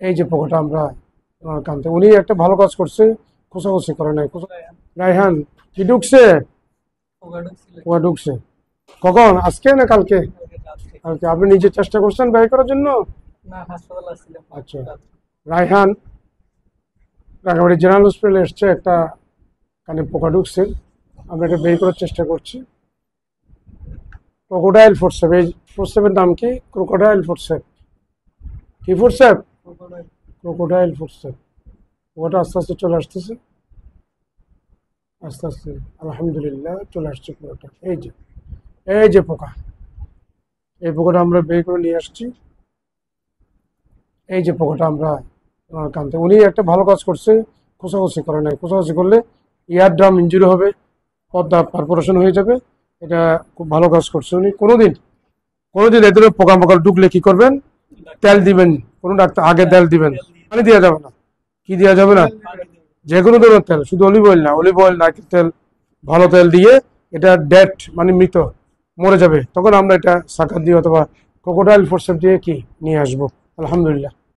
এই যে পোকাটা আমরা কানতে, উনি একটা ভালো কাজ করছে, খোঁচাখুচি করে নাই। রায়হান কি ঢুকছে? পোকা ঢুকছে কখন? আজকে না কালকে? কালকে। আপনি নিজে চেষ্টা করছেন ব্যয় করার জন্য? আচ্ছা। রায়হান রাঙামাটি জেনারেল হসপিটালে এসছে, একটা কানে পোকা ঢুকছে, আমরা এটা বের করার চেষ্টা করছি। ক্রোকোডাইল ফোর্সেপ, এই ফোর্সেপের নাম কি? Crocodile forceps. কি ফোর্সেপ? Crocodile forceps. পোকাটা আস্তে আস্তে চলে আসতেছে, আস্তে আস্তে আলহামদুলিল্লাহ চলে আসছে পুরোটা। এই যে পোকা, এই পোকাটা আমরা বের করে নিয়ে আসছি। এই যে পোকাটা আমরা কানতে, উনি একটা ভালো কাজ করছে, খোঁচাখুচি করে নাই। খোঁচাখুচি করলে ইয়ার ড্রাম ইঞ্জুরি হবে, পর্দা পারফোরেশন হয়ে যাবে। এটা খুব ভালো কাজ করছে উনি। কোনোদিন এদের পোকামাকড় ঢুকলে কি করবেন? তেল দিবেন। কোনো ডাক্তার আগে তেল দিবেন, পানি দেওয়া যাবে না। কি দেওয়া যাবে না? যে কোনো ধরনের তেল, শুধু অলিভ অয়েল না, অলিভ অয়েল, নারকেল তেল, ভালো তেল দিয়ে এটা ডেট মানে মৃত, মরে যাবে, তখন আমরা এটা সাকার দিয়ে অথবা ক্রোকোডাইল ফোর্সেপ দিয়ে কি নিয়ে আসবো। আলহামদুলিল্লাহ।